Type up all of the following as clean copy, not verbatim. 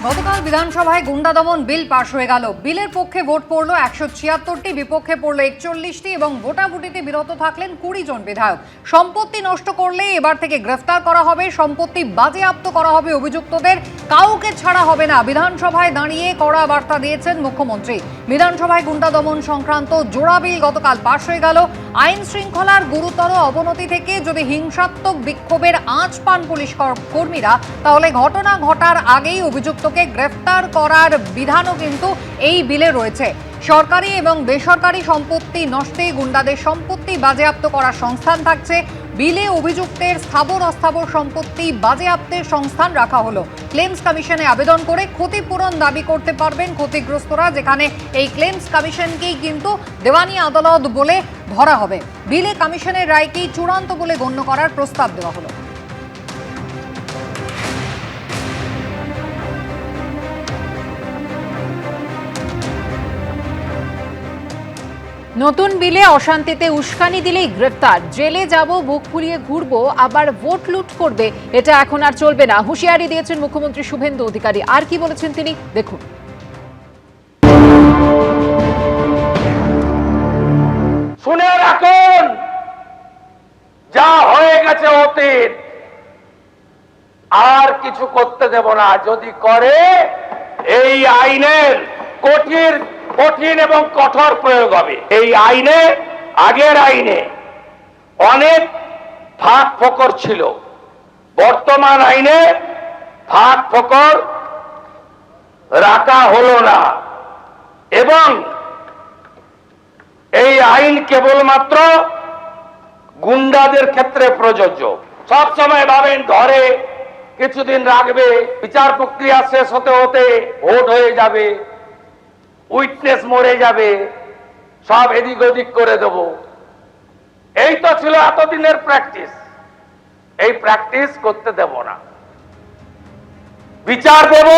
গতকাল বিধানসভায় গুন্ডা দমন বিল পাশ হয়ে গেল। বিলের পক্ষে ভোট পড়ল 176টি, বিপক্ষে পড়ল 41টি এবং ভোটাভুটিতে বিরত থাকলেন 20 জন বিধায়ক। সম্পত্তি নষ্ট করলে এবার থেকে গ্রেফতার করা হবে, সম্পত্তি বাজেয়াপ্ত করা হবে অভিযুক্তদের, কাউকে ছাড়া হবে না। বিধানসভায় দাঁড়িয়ে কড়া বার্তা দিয়েছেন মুখ্যমন্ত্রী। বিধানসভায় গুন্ডা দমন সংক্রান্ত জোড়া বিল গতকাল পাশ হয়ে গেল। আইন শৃঙ্খলার গুরুতর অবনতি থেকে যদি হিংসাত্মক বিক্ষোভের আঁচ পান পুলিশ কর্মীরা, তাহলে ঘটনা ঘটার আগেই অভিযুক্তকে গ্রেফতার করার বিধানও কিন্তু এই বিলে রয়েছে। সরকারি এবং বেসরকারি সম্পত্তি নষ্টে গুন্ডাদের সম্পত্তি বাজেয়াপ্ত করার সংস্থান থাকছে। বিলে অভিযুক্তের স্থাবর অস্থাবর সম্পত্তি বাজেয়াপ্তের সংস্থান রাখা হলো। ক্লেমস কমিশনে আবেদন করে ক্ষতিপূরণ দাবি করতে পারবেন ক্ষতিগ্রস্তরা, যেখানে এই ক্লেমস কমিশনকেই কিন্তু দেওয়ানি আদালত বলে ধরা হবে। বিলে কমিশনের রায়কেই চূড়ান্ত বলে গণ্য করার প্রস্তাব দেওয়া হলো। নতুন বিলে অশান্তিতে উস্কানি দিলেই গ্রেফতার, জেলে যাব বুক ফুলিয়ে ঘুরবো, আবার ভোট লুট করবে, এটা এখন আর চলবে না, হুঁশিয়ারি দিয়েছেন মুখ্যমন্ত্রী শুভেন্দু অধিকারী। আর কি বলেছেন তিনি, দেখুন। শুনে রাখুন, যা হয়ে গেছে অতীত, আর কিছু করতে দেব না। যদি করে এই আইনের কঠিন এবং কঠোর প্রয়োগ হবে। এই আইনে, আগের আইনে অনেক ফাঁক ফোকর ছিল, বর্তমান আইনে ফাঁক ফোকর রাখা হলো না। এবং এই আইন কেবলমাত্র গুন্ডাদের ক্ষেত্রে প্রযোজ্য। সব সময় ভাবেন ধরে কিছুদিন রাখবে, বিচার প্রক্রিয়া শেষ হতে হতে ভোট হয়ে যাবে, উইটনেস মরে যাবে, সব এদিক ওদিক করে দেব। এই তো ছিল এতদিনের প্র্যাকটিস। এই প্র্যাকটিস করতে দেব না, বিচার দেব।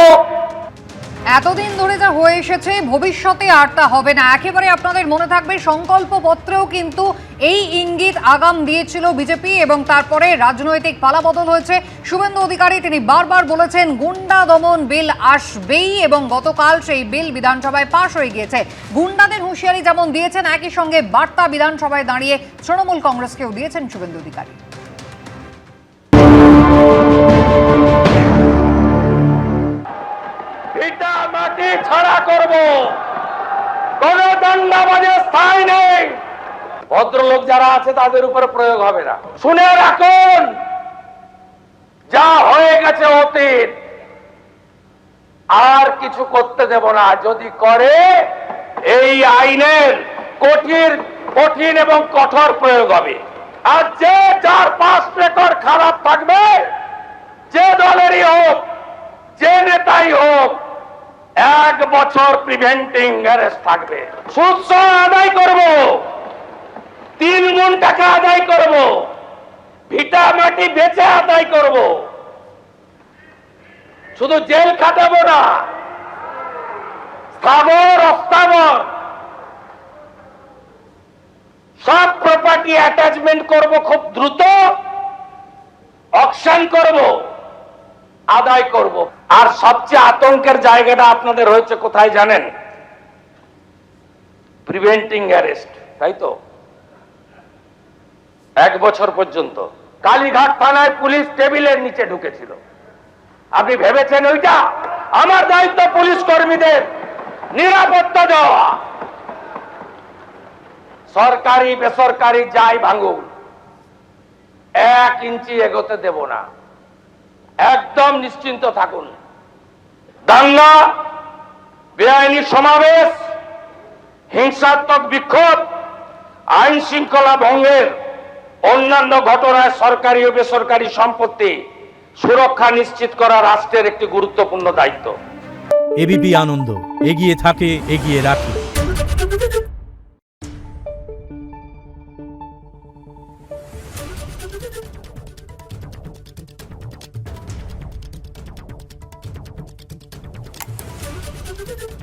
এতদিন ধরে যা হয়ে এসেছে ভবিষ্যতে আর তা হবে না। একেবারে আপনাদের মনে থাকবে সংকল্পপত্রেও কিন্তু এই ইঙ্গিত আগাম দিয়েছিল বিজেপি এবং তারপরে রাজনৈতিক পালাবদল হয়েছে। শুভেন্দু অধিকারী তিনি বারবার বলেছেন গুন্ডা দমন বিল আসবেই এবং গতকাল সেই বিল বিধানসভায় পাশ হয়ে গিয়েছে। গুন্ডাদের হুঁশিয়ারি যেমন দিয়েছেন, একই সঙ্গে বার্তা বিধানসভায় দাঁড়িয়ে তৃণমূল কংগ্রেসকেও দিয়েছেন শুভেন্দু অধিকারী। মাটি ছাড়া করব, কোন দণ্ডাবাজের স্থায়ী নেই। ভদ্রলোক যারা আছে তাদের উপরে প্রয়োগ হবে না। শুনে রাখুন, যা হয়ে গেছে অতীত, আর কিছু করতে দেব না। যদি করে এই আইনের কঠিন এবং কঠোর প্রয়োগ হবে। আর যে যার পাস রেকর্ড খারাপ থাকবে, যে দলেরই হোক, যে নেতাই হোক, 1 বছর প্রিভেন্টিং অ্যারেস্ট থাকবে। সুদ আদায় করব, 3 গুণ টাকা আদায় করব, ভিটা মাটি বেচে আদায় করব। শুধু জেল খাটাবো না, স্থাবর অস্থাবর সব প্রপার্টি অ্যাটাচমেন্ট করব, খুব দ্রুত অকশন করব, আদায় করব। আর সবচেয়ে আতঙ্কের জায়গাটা আপনাদের হয়েছে কোথায় জানেন? প্রিভেন্টিং অ্যারেস্ট, তাই তো? 1 বছর পর্যন্ত কালীঘাট থানায় পুলিশ টেবিলের নিচে ঢুকেছিল। আপনি ভেবেছেন ওইটা আমার দায়িত্ব? পুলিশ কর্মীদের নিরাপত্তা দেওয়া। সরকারি বেসরকারি যাই ভাঙুন, 1 ইঞ্চি এগোতে দেব না। একদম নিশ্চিন্ত থাকুন। দাঙ্গা, বেআইনি সমাবেশ, হিংসাত্মক বিক্ষোভ, আইন শৃঙ্খলা ভঙ্গের অন্যান্য ঘটনায় সরকারি ও বেসরকারি সম্পত্তি সুরক্ষা নিশ্চিত করা রাষ্ট্রের একটি গুরুত্বপূর্ণ দায়িত্ব। এবিপি আনন্দ, এগিয়ে থাকে, এগিয়ে রাখে। Thank you.